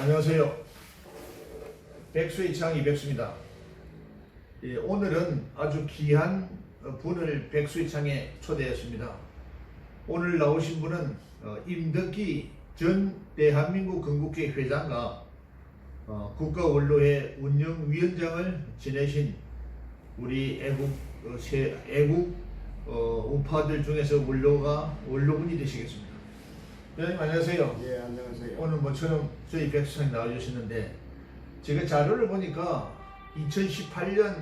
안녕하세요. 백수의 창 이백수입니다. 오늘은 아주 귀한 분을 백수의 창에 초대했습니다. 오늘 나오신 분은 임덕기 전 대한민국 건국회 회장과 국가원로회 운영위원장을 지내신 우리 애국 우파들 중에서 원로분이 되시겠습니다. 회장님 안녕하세요. 예, 안녕하세요. 오늘 모처럼 저희 백수장에 나와주시는데 제가 자료를 보니까 2018년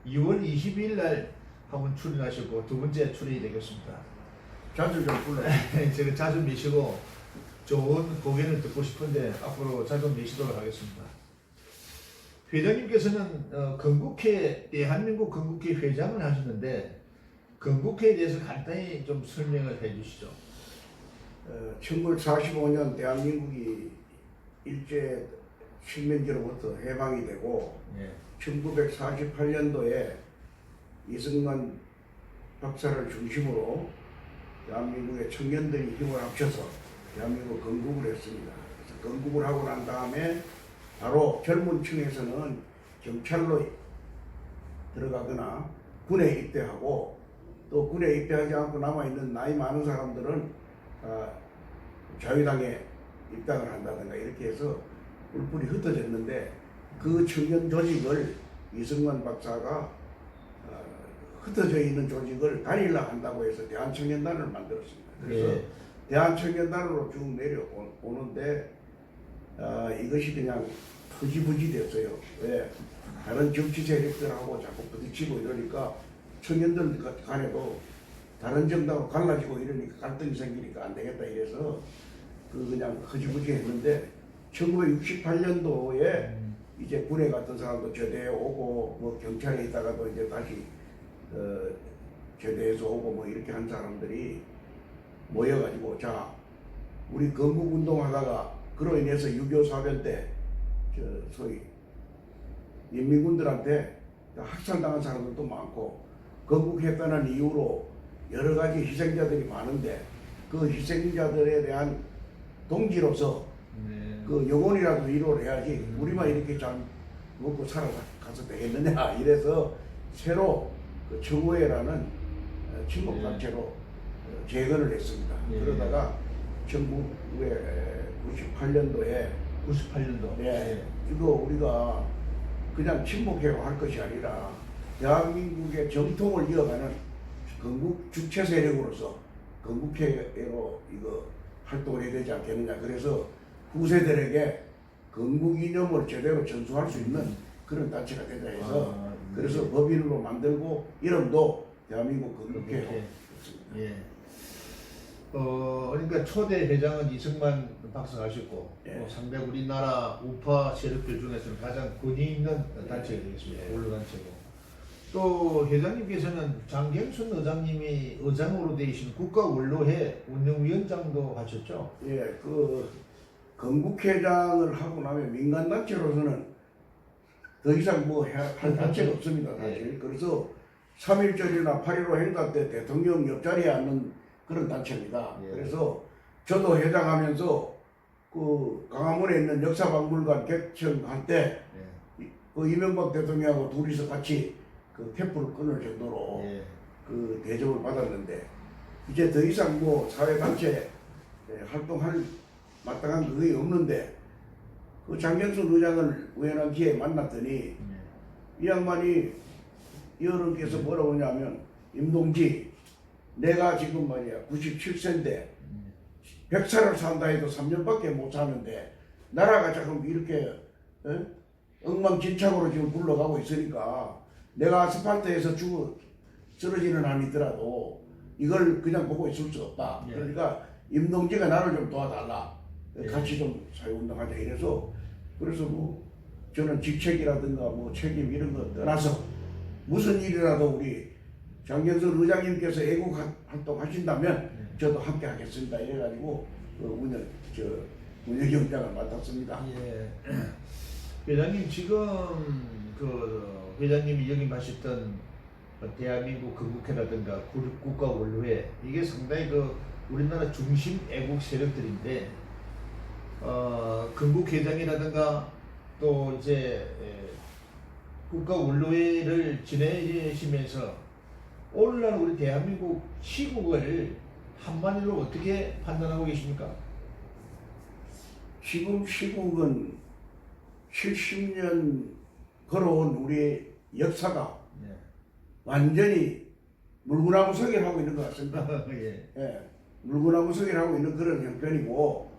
2월 22일 날 한번 출연하셨고 두 번째 출연이 되겠습니다. 자주 좀 불러요. 제가 자주 미시고 좋은 공연을 듣고 싶은데 앞으로 자주 미시도록 하겠습니다. 회장님께서는 대한민국 건국회 회장을 하셨는데 건국회에 대해서 간단히 좀 설명을 해 주시죠. 1945년 대한민국이 일제 식민지로부터 해방이 되고 예. 1948년도에 이승만 박사를 중심으로 대한민국의 청년들이 힘을 합쳐서 대한민국 건국을 했습니다. 그래서 건국을 하고 난 다음에 바로 젊은 층에서는 경찰로 들어가거나 군에 입대하고 또 군에 입대하지 않고 남아있는 나이 많은 사람들은 자유당에 입당을 한다든가 이렇게 해서 뿔뿔이 흩어졌는데 그 청년 조직을 이승만 박사가 흩어져 있는 조직을 단일화 한다고 해서 대한청년단을 만들었습니다. 그래서 예. 대한청년단으로 쭉 내려오는데 이것이 그냥 터지부지 됐어요. 왜? 다른 정치 세력들하고 자꾸 부딪히고 이러니까 청년들 간에도 다른 정당으로 갈라지고 이러니까 갈등이 생기니까 안 되겠다 이래서 그냥 허지부지 했는데 1968년도에 이제 군에 갔던 사람도 제대에 오고 뭐 경찰에 있다가도 이제 다시 제대에서 오고 뭐 이렇게 한 사람들이 모여가지고 자 우리 건국운동하다가 그로 인해서 6.25 사변 때 소위 인민군들한테 학살당한 사람들도 많고 건국했다는 이유로 여러 가지 희생자들이 많은데 그 희생자들에 대한 동지로서 그 영혼이라도 위로를 해야지 우리만 이렇게 잘 먹고 살아가서 되겠느냐 이래서 새로 그 청우회라는 친목단체로 재건을 했습니다. 그러다가 1998년도에 98년도. 네, 이거 우리가 그냥 친목회로 할 것이 아니라 대한민국의 정통을 이어가는 건국 주체 세력으로서 건국회로 이거 활동을 해야 되지 않겠느냐. 그래서 후세들에게 건국 이념을 제대로 전수할 수 있는 그런 단체가 되자 해서 그래서 법인으로 만들고 이름도 대한민국 건국회로 했습니다. 예. 그러니까 초대 회장은 이승만 박사가 하셨고 예. 상대 우리나라 우파 세력들 중에서는 가장 권위 있는 단체가 되겠습니다. 예. 원로단체고. 또 회장님께서는 장경순 의장님이 의장으로 되신 국가원로회 운영위원장도 하셨죠? 예, 그 건국회장을 하고 나면 민간단체로서는 더 이상 뭐 할 단체가 없습니다, 사실. 그래서 3.1절이나 8.15 행사 때 대통령 옆자리에 앉는 그런 단체입니다. 예. 그래서 저도 회장하면서 그 강화문에 있는 역사박물관 개청할 때 그 이명박 대통령하고 둘이서 같이 그 캠프를 끊을 정도로 그 대접을 받았는데 이제 더 이상 뭐 사회단체 활동할 마땅한 그게 없는데 그 장경순 의장을 우연한 기회에 만났더니 이 양반이 여러분께서 뭐라고 하냐면 임동지 내가 지금 말이야 97세인데 100살을 산다 해도 3년밖에 못 사는데 나라가 조금 이렇게 엉망진창으로 지금 굴러가고 있으니까 내가 아스팔트에서 쓰러지는 한이 있더라도 이걸 그냥 보고 있을 수 없다. 그러니까 임동지가 나를 좀 도와달라. 같이 좀 사회운동하자 이래서 그래서 뭐 저는 직책이라든가 뭐 책임 이런 거 떠나서 무슨 일이라도 우리 장경순 의장님께서 애국 활동 하신다면 저도 함께 하겠습니다. 이래가지고 운영위원장을 맡았습니다. 예. 회장님 지금 그 회장님이 역임하셨던 대한민국 건국회라든가 국가원로회 이게 상당히 그 우리나라 중심 애국 세력들인데 건국회장이라든가 또 이제 국가원로회를 지내시면서 오늘날 우리 대한민국 시국을 한마디로 어떻게 판단하고 계십니까? 지금 시국은 70년 걸어온 우리의 역사가 네. 완전히 물구나무서기를 하고 있는 것 같습니다. 예. 예, 물구나무서기를 하고 있는 그런 형편이고,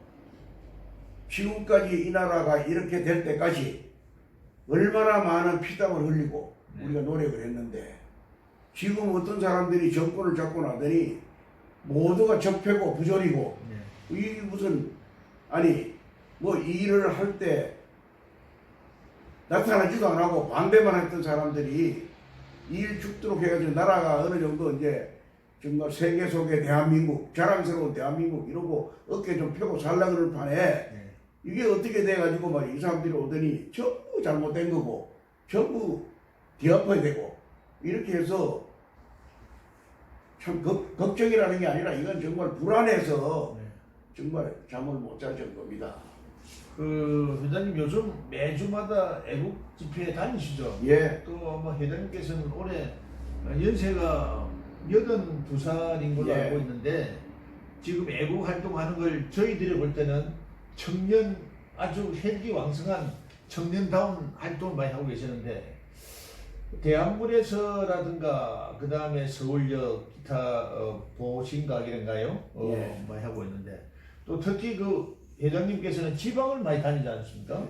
지금까지 이 나라가 이렇게 될 때까지 얼마나 많은 피땀을 흘리고 우리가 노력을 했는데, 지금 어떤 사람들이 정권을 잡고 나더니 모두가 적폐고 부조리고, 네. 이 무슨 아니 뭐 이 일을 할 때 나타나지도 안 하고 반대만 했던 사람들이 이 일 죽도록 해가지고 나라가 어느 정도 이제 정말 세계 속의 대한민국, 자랑스러운 대한민국 이러고 어깨 좀 펴고 살라 그럴 판에 네. 이게 어떻게 돼가지고 말이야, 이 사람들이 오더니 전부 잘못된 거고 전부 뒤엎어야 되고 이렇게 해서 참 걱정이라는 게 아니라 이건 정말 불안해서 네. 정말 잠을 못 잘 정도입니다. 회장님 요즘 매주마다 애국 집회에 다니시죠? 예. 또 아마 회장님께서는 올해 연세가 82살인 걸로 예. 알고 있는데, 지금 애국 활동하는 걸 저희들이 볼 때는 청년, 아주 혈기왕성한 청년다운 활동을 많이 하고 계시는데, 대한문에서라든가 그 다음에 서울역 기타 보신각이란가요? 예. 많이 하고 있는데, 또 특히 그 회장님께서는 지방을 많이 다니지 않습니까?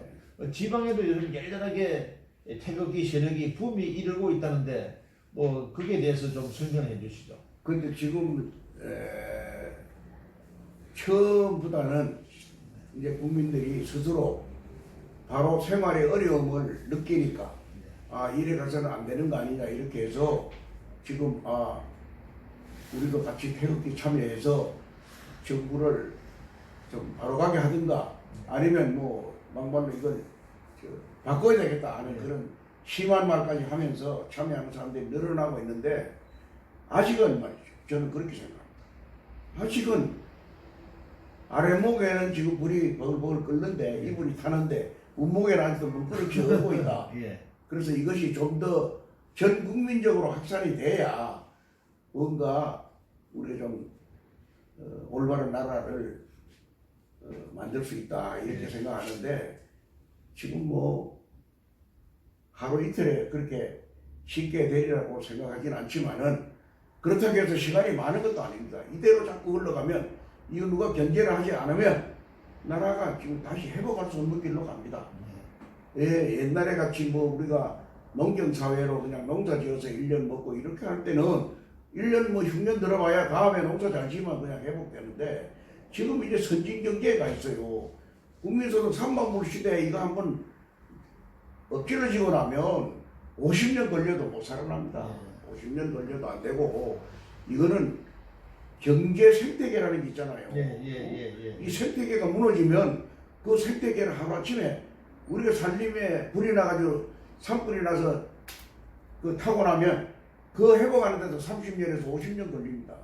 지방에도 요즘 열렬하게 태극기 세력이 붐이 이르고 있다는데, 뭐 그게 대해서 좀 설명해 주시죠. 근데 지금 처음보다는 이제 국민들이 스스로 바로 생활의 어려움을 느끼니까 아, 이래 가서는 안 되는 거 아니냐 이렇게 해서 지금 우리도 같이 태극기 참여해서 정부를 좀 바로 가게 하든가 아니면 뭐 막말로 이걸 바꿔야 되겠다 하는 그런 심한 말까지 하면서 참여하는 사람들이 늘어나고 있는데, 아직은 말이죠, 저는 그렇게 생각합니다. 아직은 아랫목에는 지금 불이 버글버글 끓는데 이불이 타는데 윗목에는 아직도 물그릇이 흐르고 있다. 예. 그래서 이것이 좀 더 전 국민적으로 확산이 돼야 뭔가 우리가 좀 올바른 나라를 만들 수 있다 이렇게 생각하는데, 지금 뭐 하루 이틀에 그렇게 쉽게 되리라고 생각하지는 않지만은, 그렇다고 해서 시간이 많은 것도 아닙니다. 이대로 자꾸 흘러가면 이거 누가 견제를 하지 않으면 나라가 지금 다시 회복할 수 없는 길로 갑니다. 예, 옛날에 같이 뭐 우리가 농경사회로 그냥 농사 지어서 1년 먹고 이렇게 할 때는 1년 뭐 흉년 들어봐야 다음에 농사 잘 지으면 그냥 회복되는데, 지금 이제 선진 경제가 있어요. 국민소득 3만 불 시대에 이거 한번 엎질러지고 나면 50년 걸려도 못 살아납니다. 50년 걸려도 안 되고, 이거는 경제 생태계라는 게 있잖아요. 이 생태계가 무너지면 그 생태계를 하루아침에 우리가 산림에 불이 나가지고 산불이 나서 그 타고 나면 그 회복하는 데도 30년에서 50년 걸립니다.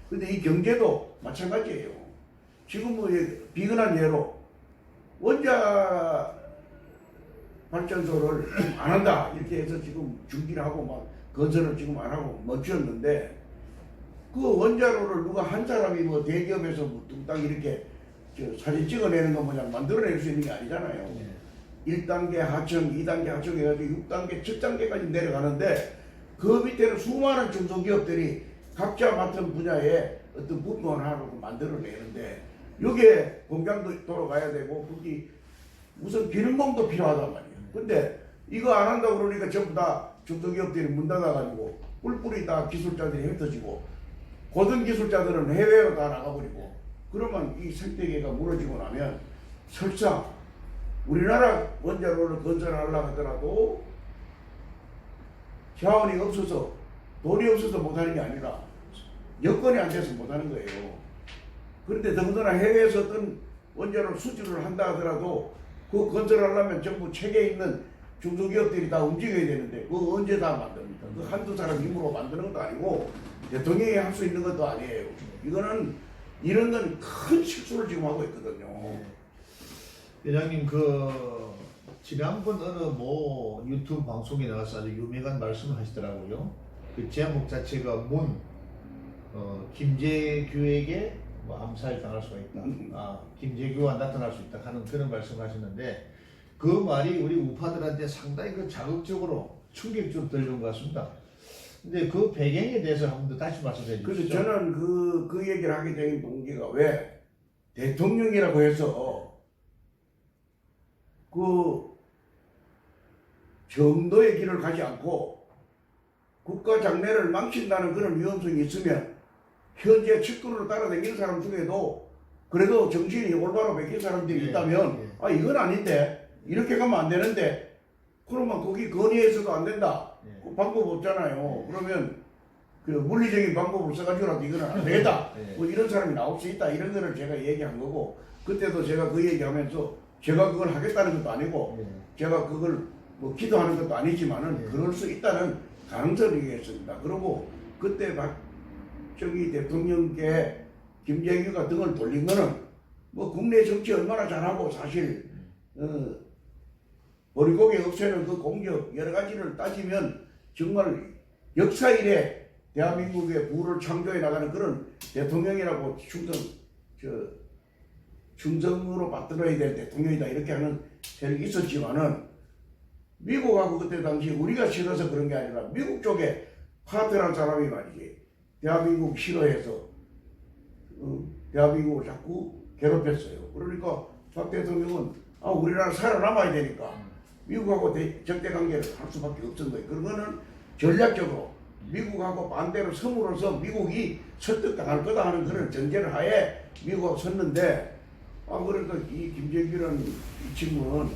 근데 이 경제도 마찬가지예요. 지금 뭐 비근한 예로 원자 발전소를 안 한다 이렇게 해서 지금 중지를 하고 막 건설을 지금 안 하고 멈췄는데, 그 원자로를 누가 한 사람이 뭐 대기업에서 뭐 뚱땅 이렇게 사진 찍어내는 거 그냥 만들어낼 수 있는 게 아니잖아요. 1단계 하청, 2단계 하청 해가지고 6단계, 7단계까지 내려가는데, 그 밑에는 수많은 중소기업들이 각자 맡은 분야에 어떤 부분을 하라고 만들어내는데, 여기에 공장도 돌아가야 되고 거기 무슨 기능공도 필요하단 말이에요. 근데 이거 안 한다고 그러니까 전부 다 중소기업들이 문 닫아가지고 뿔뿔이 다 기술자들이 흩어지고 고등 기술자들은 해외로 다 나가버리고, 그러면 이 생태계가 무너지고 나면 설사 우리나라 원자로를 건설하려고 하더라도 자원이 없어서, 돈이 없어서 못하는 게 아니라 여건이 안 돼서 못하는 거예요. 그런데 더군다나 해외에서 어떤 원자로 수주를 한다 하더라도 그 건설하려면 전부 체계에 있는 중소기업들이 다 움직여야 되는데 그거 언제 다 만듭니까? 그 한두 사람 힘으로 만드는 것도 아니고 대통령이 할 수 있는 것도 아니에요. 이거는 이런 건 큰 실수를 지금 하고 있거든요. 회장님 지난번 어느 뭐 유튜브 방송에 나와서 아주 유명한 말씀을 하시더라고요. 그 제목 자체가 김재규에게 뭐 암살 당할 수가 있다. 김재규가 나타날 수 있다 하는 그런 말씀하셨는데 그 말이 우리 우파들한테 상당히 자극적으로 충격적으로 들려온 것 같습니다. 근데 그 배경에 대해서 한 번 더 다시 말씀해 주시죠. 그래서 저는 그 얘기를 하게 된 동기가 왜 대통령이라고 해서 그 정도의 길을 가지 않고 국가 장래를 망친다는 그런 위험성이 있으면 현재 측근으로 따라다니는 사람 중에도 그래도 정신이 올바로 베낀 사람들이 있다면 이건 아닌데 이렇게 가면 안 되는데 그러면 거기 건의해서도 안 된다. 그 방법 없잖아요. 그러면 그 물리적인 방법을 써가지고라도 이거는 안 되겠다. 뭐 이런 사람이 나올 수 있다. 이런 거를 제가 얘기한 거고 그때도 제가 그 얘기하면서 제가 그걸 하겠다는 것도 아니고 제가 그걸 뭐 기도하는 것도 아니지만은 그럴 수 있다는 가능성을 얘기했습니다. 그리고 그때 박정희 대통령께 김재규가 등을 돌린 거는 뭐 국내 정치 얼마나 잘하고 사실 보릿고개 없애는 그 공적 여러 가지를 따지면 정말 역사 이래 대한민국의 부를 창조해 나가는 그런 대통령이라고 충성으로 받들어야 될 대통령이다 이렇게 하는 세력이 있었지만은 미국하고 그때 당시 우리가 싫어서 그런 게 아니라 미국 쪽에 파트란 사람이 말이지 대한민국 싫어해서 대한민국을 자꾸 괴롭혔어요. 그러니까 박 대통령은 우리나라 살아남아야 되니까 미국하고 적대 관계를 할 수밖에 없던 거예요. 그런 거는 전략적으로 미국하고 반대로 섬으로써 미국이 설득당할 거다 하는 그런 전제를 하에 미국하고 섰는데 그러니까 이 김재규라는 이 친구는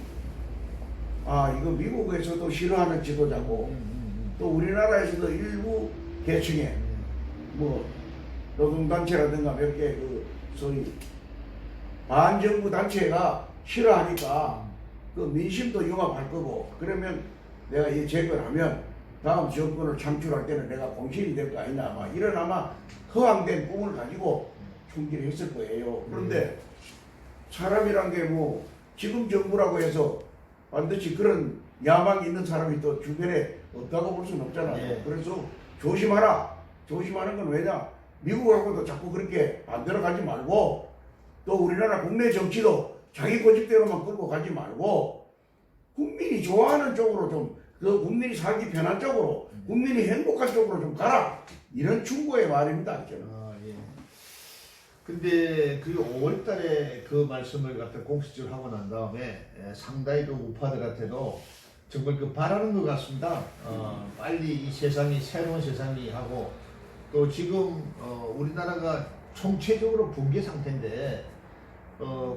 이거 미국에서도 싫어하는 지도자고 또 우리나라에서도 일부 계층에 뭐 노동단체라든가 몇 개 소위 반정부 단체가 싫어하니까 그 민심도 융합할 거고 그러면 내가 이 재건하면 다음 정권을 창출할 때는 내가 공신이 될 거 아니냐 막 이런 아마 허황된 꿈을 가지고 총기를 했을 거예요. 그런데 사람이란 게 뭐 지금 정부라고 해서 반드시 그런 야망이 있는 사람이 또 주변에 없다고 볼 수는 없잖아요. 그래서 조심하라. 조심하는 건 왜냐? 미국하고도 자꾸 그렇게 반대로 가지 말고 또 우리나라 국내 정치도 자기 고집대로만 끌고 가지 말고 국민이 좋아하는 쪽으로 좀 국민이 살기 편한 쪽으로 국민이 행복한 쪽으로 좀 가라 이런 충고의 말입니다. 저는. 근데 그 5월달에 그 말씀을 갖다 공식적으로 하고 난 다음에 상당히 그 우파들한테도 정말 바라는 것 같습니다. 빨리 이 세상이 새로운 세상이 하고 또 지금 우리나라가 총체적으로 붕괴 상태인데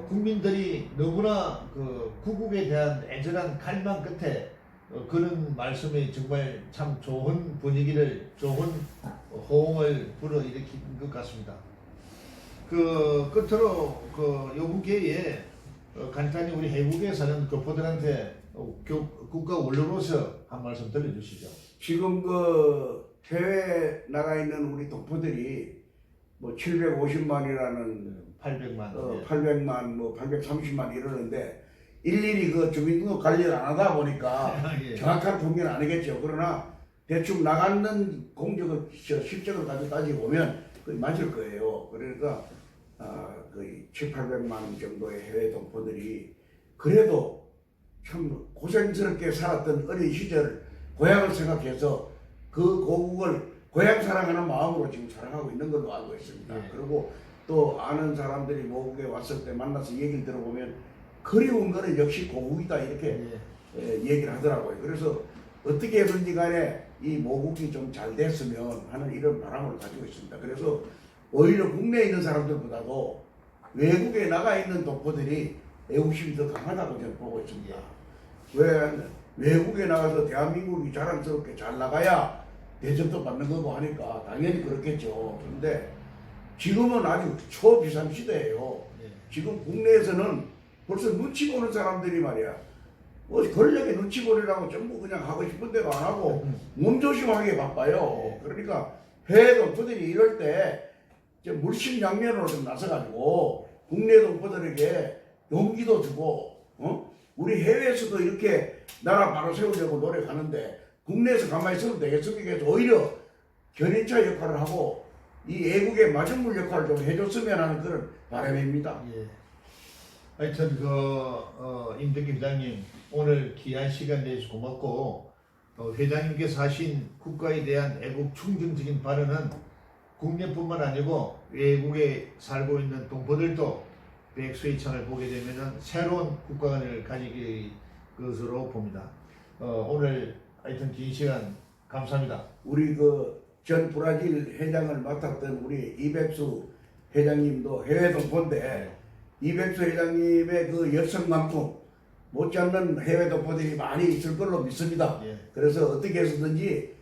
국민들이 너무나 구국에 대한 애절한 갈망 끝에 그런 말씀이 정말 참 좋은 분위기를 좋은 호응을 불어일으킨 것 같습니다. 끝으로 요번 기회에 간단히 우리 해국에 사는 교포들한테 국가 원로로서 한 말씀 들려주시죠. 지금 해외 나가 있는 우리 동포들이 뭐 750만이라는 800만 800만 뭐 830만 이러는데 일일이 주민등록 관리를 안 하다 보니까 정확한 통계는 아니겠죠. 그러나 대충 나가는 공적을 실적을 가지고 따지보면 거의 맞을 거예요. 그러니까 거의 700~800만 정도의 해외 동포들이 그래도 참 고생스럽게 살았던 어린 시절 고향을 생각해서 그 고국을 고향 사랑하는 마음으로 지금 사랑하고 있는 걸로 알고 있습니다. 그리고 또 아는 사람들이 모국에 왔을 때 만나서 얘기를 들어보면 그리운 거는 역시 고국이다 이렇게 얘기를 하더라고요. 그래서 어떻게 해서든지 간에 이 모국이 좀 잘 됐으면 하는 이런 바람을 가지고 있습니다. 그래서 오히려 국내에 있는 사람들보다도 외국에 나가 있는 동포들이 애국심이 더 강하다고 저는 보고 있습니다. 왜 외국에 나가서 대한민국이 자랑스럽게 잘 나가야 대접도 받는 거고 하니까 당연히 그렇겠죠. 그런데 지금은 아주 초비상시대예요. 지금 국내에서는 벌써 눈치 보는 사람들이 말이야. 뭐 권력에 눈치 보려고 전부 그냥 하고 싶은 대로 안 하고 몸조심하게 바빠요. 그러니까 해외 동포들이 이럴 때 물심양면으로 좀 나서가지고 국내 동포들에게 용기도 주고 우리 해외에서도 이렇게 나라 바로 세우려고 노력하는데 국내에서 가만히 있으면 되겠습니까? 그래서 오히려 견인차 역할을 하고 이 애국의 마중물 역할을 좀 해줬으면 하는 그런 바람입니다. 예. 하여튼 임덕기 회장님 오늘 귀한 시간 내주셔서 고맙고 회장님께서 하신 국가에 대한 애국 충정적인 발언은 국내뿐만 아니고 외국에 살고 있는 동포들도 백수의 창을 보게 되면 새로운 국가관을 가질 것으로 봅니다. 오늘 하여튼 긴 시간 감사합니다. 우리 전 브라질 회장을 맡았던 우리 이백수 회장님도 해외 동포인데 이백수 회장님의 그 열성만큼 못지않는 해외 동포들이 많이 있을 걸로 믿습니다. 예. 그래서 어떻게 해서든지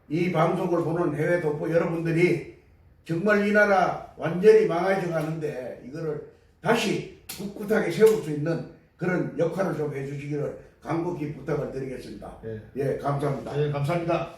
이 방송을 보는 해외 동포 여러분들이 정말 이 나라 완전히 망해져 가는데 이거를 다시 꿋꿋하게 세울 수 있는 그런 역할을 좀 해주시기를 간곡히 부탁을 드리겠습니다. 예. 예, 감사합니다. 네, 감사합니다.